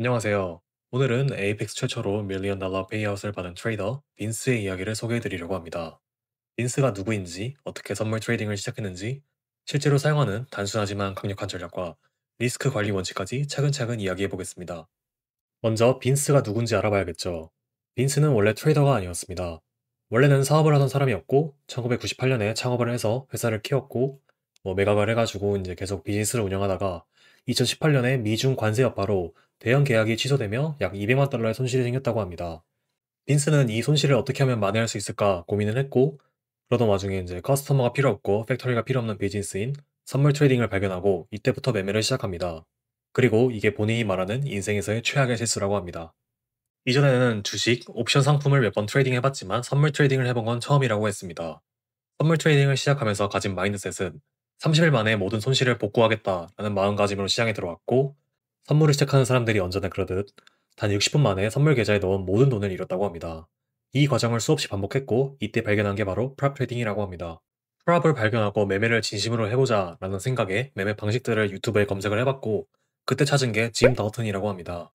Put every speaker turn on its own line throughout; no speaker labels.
안녕하세요. 오늘은 에이펙스 최초로 밀리언 달러 페이아웃을 받은 트레이더 빈스의 이야기를 소개해 드리려고 합니다. 빈스가 누구인지, 어떻게 선물 트레이딩을 시작했는지, 실제로 사용하는 단순하지만 강력한 전략과 리스크 관리 원칙까지 차근차근 이야기해 보겠습니다. 먼저 빈스가 누군지 알아봐야겠죠. 빈스는 원래 트레이더가 아니었습니다. 원래는 사업을 하던 사람이었고 1998년에 창업을 해서 회사를 키웠고 매각을 해가지고 이제 계속 비즈니스를 운영하다가 2018년에 미중 관세 여파로 대형 계약이 취소되며 약 200만 달러의 손실이 생겼다고 합니다. 빈스는 이 손실을 어떻게 하면 만회할 수 있을까 고민을 했고 그러던 와중에 이제 커스터머가 필요 없고 팩토리가 필요 없는 비즈니스인 선물 트레이딩을 발견하고 이때부터 매매를 시작합니다. 그리고 이게 본인이 말하는 인생에서의 최악의 실수라고 합니다. 이전에는 주식, 옵션 상품을 몇 번 트레이딩 해봤지만 선물 트레이딩을 해본 건 처음이라고 했습니다. 선물 트레이딩을 시작하면서 가진 마인드셋은 30일 만에 모든 손실을 복구하겠다라는 마음가짐으로 시장에 들어왔고 선물을 시작하는 사람들이 언제나 그러듯 단 60분 만에 선물 계좌에 넣은 모든 돈을 잃었다고 합니다. 이 과정을 수없이 반복했고 이때 발견한 게 바로 프랍 트레이딩이라고 합니다. 프랍을 발견하고 매매를 진심으로 해보자 라는 생각에 매매 방식들을 유튜브에 검색을 해봤고 그때 찾은 게 짐 다우턴이라고 합니다.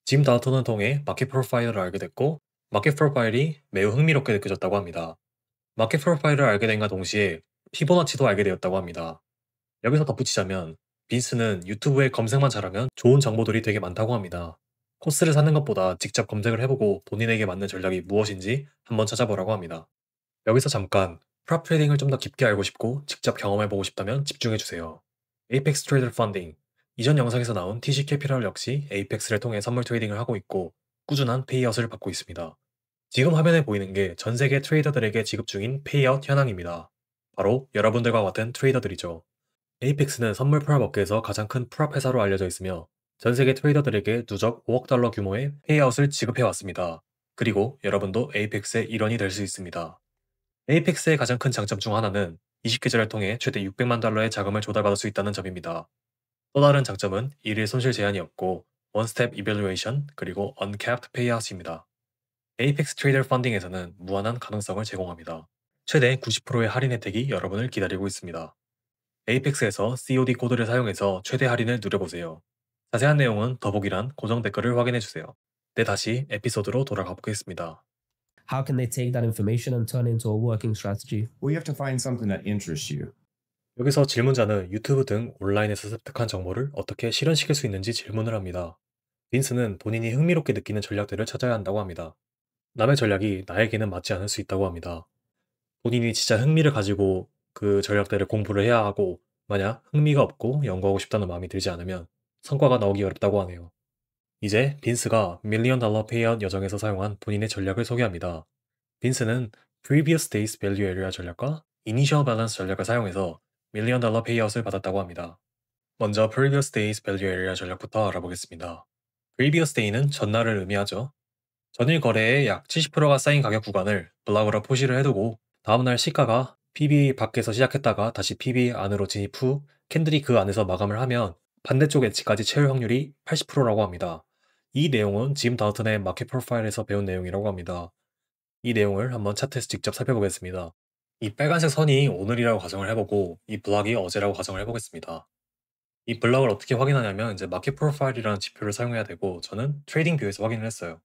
짐 다우턴을 통해 마켓 프로파일을 알게 됐고 마켓 프로파일이 매우 흥미롭게 느껴졌다고 합니다. 마켓 프로파일을 알게 된과 동시에 피보나치도 알게 되었다고 합니다. 여기서 덧붙이자면 빈스는 유튜브에 검색만 잘하면 좋은 정보들이 되게 많다고 합니다. 코스를 사는 것보다 직접 검색을 해보고 본인에게 맞는 전략이 무엇인지 한번 찾아보라고 합니다. 여기서 잠깐 프랍 트레이딩을 좀 더 깊게 알고 싶고 직접 경험해보고 싶다면 집중해주세요. 에이펙스 트레이더 펀딩 이전 영상에서 나온 TC 캐피탈 역시 에이펙스를 통해 선물 트레이딩을 하고 있고 꾸준한 페이아웃을 받고 있습니다. 지금 화면에 보이는 게 전 세계 트레이더들에게 지급 중인 페이아웃 현황입니다. 바로 여러분들과 같은 트레이더들이죠. 에이펙스는 선물 프랍 업계에서 가장 큰 프랍 회사로 알려져 있으며 전 세계 트레이더들에게 누적 5억 달러 규모의 페이아웃을 지급해 왔습니다. 그리고 여러분도 에이펙스의 일원이 될 수 있습니다. 에이펙스의 가장 큰 장점 중 하나는 20계좌를 통해 최대 600만 달러의 자금을 조달받을 수 있다는 점입니다. 또 다른 장점은 일일 손실 제한이 없고 원스텝 이밸루에이션 그리고 언캡드 페이아웃입니다. 에이펙스 트레이더 펀딩에서는 무한한 가능성을 제공합니다. 최대 90%의 할인 혜택이 여러분을 기다리고 있습니다. 에이펙스에서 COD 코드를 사용해서 최대 할인을 누려보세요. 자세한 내용은 더보기란 고정 댓글을 확인해주세요. 네, 다시 에피소드로 돌아가 보겠습니다.
How can they take that information and turn it into a working strategy?
Well, you have to find something that interests you.
여기서 질문자는 유튜브 등 온라인에서 습득한 정보를 어떻게 실현시킬 수 있는지 질문을 합니다. 빈스는 본인이 흥미롭게 느끼는 전략들을 찾아야 한다고 합니다. 남의 전략이 나에게는 맞지 않을 수 있다고 합니다. 본인이 진짜 흥미를 가지고 그 전략들을 공부를 해야 하고 만약 흥미가 없고 연구하고 싶다는 마음이 들지 않으면 성과가 나오기 어렵다고 하네요. 이제 빈스가 밀리언 달러 페이아웃 여정에서 사용한 본인의 전략을 소개합니다. 빈스는 Previous Days Value Area 전략과 Initial Balance 전략을 사용해서 밀리언 달러 페이아웃을 받았다고 합니다. 먼저 Previous Days Value Area 전략부터 알아보겠습니다. Previous Day는 전날을 의미하죠. 전일 거래에 약 70%가 쌓인 가격 구간을 블락으로 표시를 해두고 다음날 시가가 PB 밖에서 시작했다가 다시 PB 안으로 진입 후 캔들이 그 안에서 마감을 하면 반대쪽 엣지까지 채울 확률이 80%라고 합니다. 이 내용은 짐 다우턴의 마켓 프로파일에서 배운 내용이라고 합니다. 이 내용을 한번 차트에서 직접 살펴보겠습니다. 이 빨간색 선이 오늘이라고 가정을 해보고 이 블락이 어제라고 가정을 해보겠습니다. 이 블락을 어떻게 확인하냐면 이제 마켓 프로파일이라는 지표를 사용해야 되고 저는 트레이딩 뷰에서 확인을 했어요.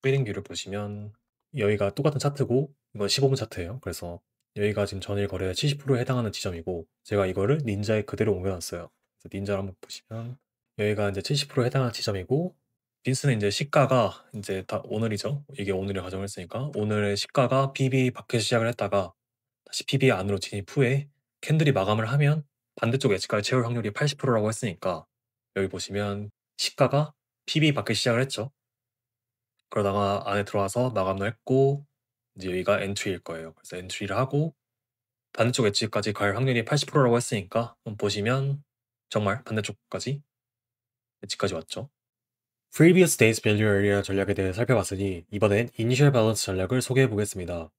트레이딩 뷰를 보시면 여기가 똑같은 차트고 이건 15분 차트예요. 그래서 여기가 지금 전일 거래의 70%에 해당하는 지점이고 제가 이거를 닌자에 그대로 옮겨놨어요. 그래서 닌자를 한번 보시면 여기가 이제 70%에 해당하는 지점이고 빈스는 이제 시가가 이제 다 오늘이죠. 이게 오늘을 가정했으니까 오늘의 시가가 PB 밖에서 시작을 했다가 다시 PB 안으로 진입 후에 캔들이 마감을 하면 반대쪽 엣지까지 채울 확률이 80%라고 했으니까 여기 보시면 시가가 PB 밖에 시작을 했죠. 그러다가 안에 들어와서 마감을 했고 이제 여기가 엔트리일 거예요. 그래서 엔트리를 하고 반대쪽 엣지까지 갈 확률이 80%라고 했으니까 보시면 정말 반대쪽까지 엣지까지 왔죠. Previous Days Value Area 전략에 대해 살펴봤으니 이번엔 Initial Balance 전략을 소개해 보겠습니다.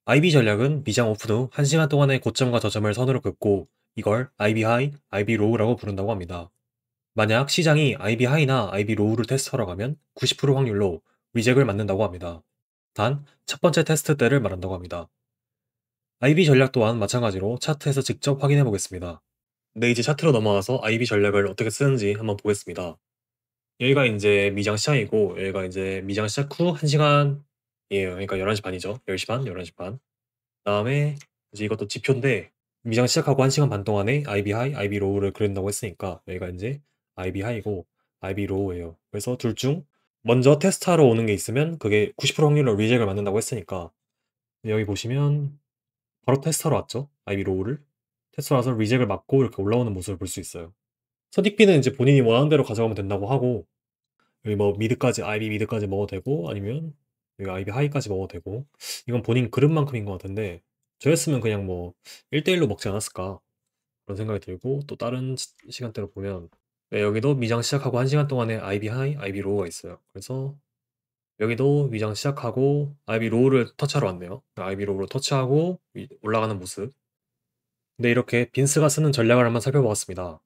IB 전략은 미장 오픈 후 1시간 동안의 고점과 저점을 선으로 긋고 이걸 IB High, IB Low라고 부른다고 합니다. 만약 시장이 IB High나 IB Low를 테스트하러 가면 90% 확률로 리젝을 맞는다고 합니다. 단, 첫 번째 테스트 때를 말한다고 합니다. IB 전략 또한 마찬가지로 차트에서 직접 확인해 보겠습니다. 네, 이제 차트로 넘어와서 IB 전략을 어떻게 쓰는지 한번 보겠습니다. 여기가 이제 미장 시작이고 여기가 이제 미장 시작 후 1시간이에요. 그러니까 11시 반이죠. 10시 반, 11시 반. 그다음에 이제 이것도 지표인데 미장 시작하고 1시간 반 동안에 IB 하이, IB 로우를 그린다고 했으니까 여기가 이제 IB 하이고 IB 로우예요. 그래서 둘 중 먼저 테스트하러 오는 게 있으면 그게 90% 확률로 리젝을 맞는다고 했으니까 여기 보시면 바로 테스트하러 왔죠. IB 로우를. 테스트하러 와서 리젝을 맞고 이렇게 올라오는 모습을 볼 수 있어요. 선택비는 이제 본인이 원하는 대로 가져가면 된다고 하고 여기 뭐 미드까지 IB 미드까지 먹어도 되고 아니면 여기 IB 하이까지 먹어도 되고 이건 본인 그릇만큼인 것 같은데 저였으면 그냥 뭐 1대1로 먹지 않았을까 그런 생각이 들고 또 다른 시간대로 보면 네, 여기도 미장 시작하고 1시간 동안에 IB 하이, IB 로우가 있어요. 그래서 여기도 미장 시작하고 IB 로우를 터치하러 왔네요. IB 로우로 터치하고 올라가는 모습. 근데 이렇게 빈스가 쓰는 전략을 한번 살펴보았습니다.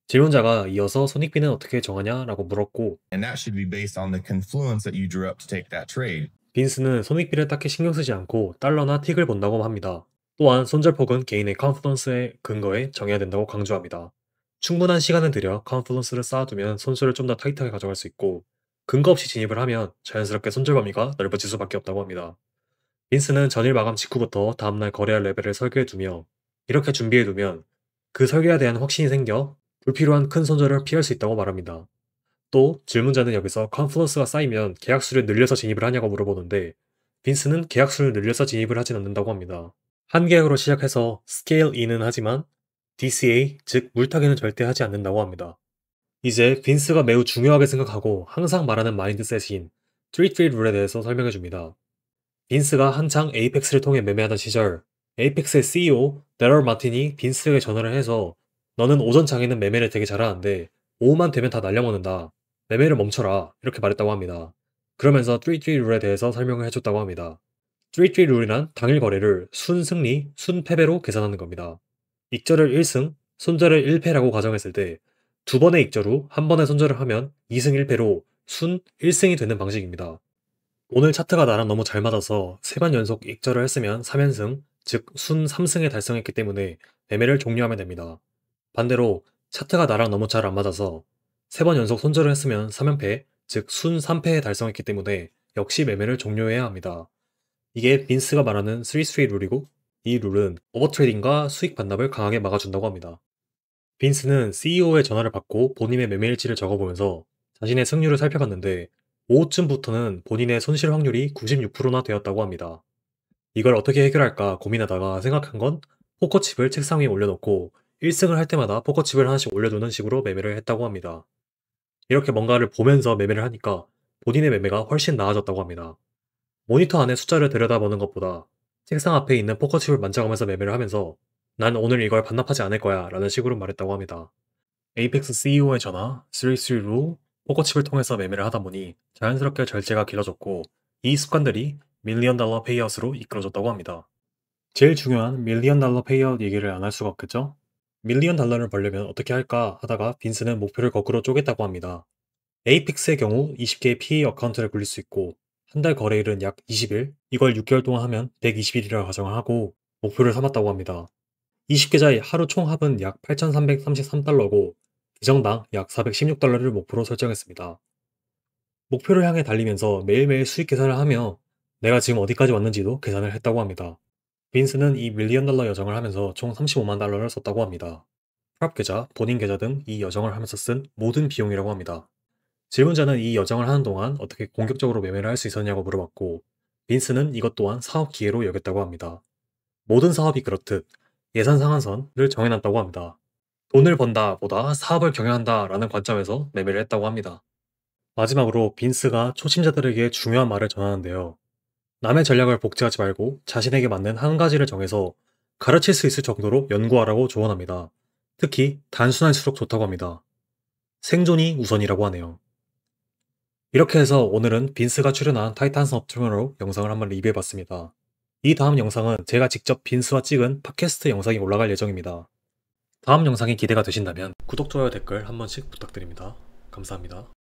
질문자가 이어서 손익비는 어떻게 정하냐 라고 물었고
And that should be based on the confluence that you drew up to take that trade.
빈스는 손익비를 딱히 신경 쓰지 않고 달러나 틱을 본다고 합니다. 또한 손절폭은 개인의 컨피던스에 근거해 정해야 된다고 강조합니다. 충분한 시간을 들여 컨피던스를 쌓아두면 손실을 좀 더 타이트하게 가져갈 수 있고 근거 없이 진입을 하면 자연스럽게 손절 범위가 넓어질 수밖에 없다고 합니다. 빈스는 전일 마감 직후부터 다음날 거래할 레벨을 설계해두며 이렇게 준비해두면 그 설계에 대한 확신이 생겨 불필요한 큰 손절을 피할 수 있다고 말합니다. 또 질문자는 여기서 컨플런스가 쌓이면 계약수를 늘려서 진입을 하냐고 물어보는데 빈스는 계약수를 늘려서 진입을 하진 않는다고 합니다. 한 계약으로 시작해서 스케일 인은 하지만 DCA, 즉 물타기는 절대 하지 않는다고 합니다. 이제 빈스가 매우 중요하게 생각하고 항상 말하는 마인드셋인 3-3 룰에 대해서 설명해 줍니다. 빈스가 한창 에이펙스를 통해 매매하던 시절 에이펙스의 CEO 데럴 마틴이 빈스에게 전화를 해서 너는 오전 장에는 매매를 되게 잘하는데 오후만 되면 다 날려먹는다. 매매를 멈춰라. 이렇게 말했다고 합니다. 그러면서 3-3 룰에 대해서 설명을 해줬다고 합니다. 3-3 룰이란 당일 거래를 순승리, 순패배로 계산하는 겁니다. 익절을 1승, 손절을 1패라고 가정했을 때 두 번의 익절 후 한 번의 손절을 하면 2승 1패로 순 1승이 되는 방식입니다. 오늘 차트가 나랑 너무 잘 맞아서 3번 연속 익절을 했으면 3연승, 즉 순 3승에 달성했기 때문에 매매를 종료하면 됩니다. 반대로 차트가 나랑 너무 잘 안 맞아서 3번 연속 손절을 했으면 3연패, 즉 순 3패에 달성했기 때문에 역시 매매를 종료해야 합니다. 이게 빈스가 말하는 3-3 룰이고 이 룰은 오버트레이딩과 수익 반납을 강하게 막아준다고 합니다. 빈스는 CEO의 전화를 받고 본인의 매매일지를 적어보면서 자신의 승률을 살펴봤는데 오후쯤부터는 본인의 손실 확률이 96%나 되었다고 합니다. 이걸 어떻게 해결할까 고민하다가 생각한 건 포커칩을 책상 위에 올려놓고 1승을 할 때마다 포커칩을 하나씩 올려두는 식으로 매매를 했다고 합니다. 이렇게 뭔가를 보면서 매매를 하니까 본인의 매매가 훨씬 나아졌다고 합니다. 모니터 안에 숫자를 들여다보는 것보다 책상 앞에 있는 포커칩을 만져가면서 매매를 하면서 난 오늘 이걸 반납하지 않을 거야 라는 식으로 말했다고 합니다. 에이펙스 CEO의 전화, 3-3로 포커칩을 통해서 매매를 하다 보니 자연스럽게 절제가 길어졌고 이 습관들이 밀리언 달러 페이아웃으로 이끌어졌다고 합니다. 제일 중요한 밀리언 달러 페이아웃 얘기를 안 할 수가 없겠죠? 밀리언 달러를 벌려면 어떻게 할까 하다가 빈스는 목표를 거꾸로 쪼갰다고 합니다. 에이픽스의 경우 20개의 PA 어카운트를 굴릴 수 있고 한 달 거래일은 약 20일, 이걸 6개월 동안 하면 120일이라 가정을 하고 목표를 삼았다고 합니다. 20계좌의 하루 총 합은 약 8,333달러고 계정당 약 416달러를 목표로 설정했습니다. 목표를 향해 달리면서 매일매일 수익 계산을 하며 내가 지금 어디까지 왔는지도 계산을 했다고 합니다. 빈스는 이 밀리언 달러 여정을 하면서 총 35만 달러를 썼다고 합니다. 프랍 계좌, 본인 계좌 등 이 여정을 하면서 쓴 모든 비용이라고 합니다. 질문자는 이 여정을 하는 동안 어떻게 공격적으로 매매를 할 수 있었냐고 물어봤고 빈스는 이것 또한 사업 기회로 여겼다고 합니다. 모든 사업이 그렇듯 예산 상한선을 정해놨다고 합니다. 돈을 번다 보다 사업을 경영한다 라는 관점에서 매매를 했다고 합니다. 마지막으로 빈스가 초심자들에게 중요한 말을 전하는데요. 남의 전략을 복제하지 말고 자신에게 맞는 한 가지를 정해서 가르칠 수 있을 정도로 연구하라고 조언합니다. 특히 단순할수록 좋다고 합니다. 생존이 우선이라고 하네요. 이렇게 해서 오늘은 빈스가 출연한 타이탄스 업 투모로우 영상을 한번 리뷰해봤습니다. 이 다음 영상은 제가 직접 빈스와 찍은 팟캐스트 영상이 올라갈 예정입니다. 다음 영상이 기대가 되신다면 구독, 좋아요, 댓글 한 번씩 부탁드립니다. 감사합니다.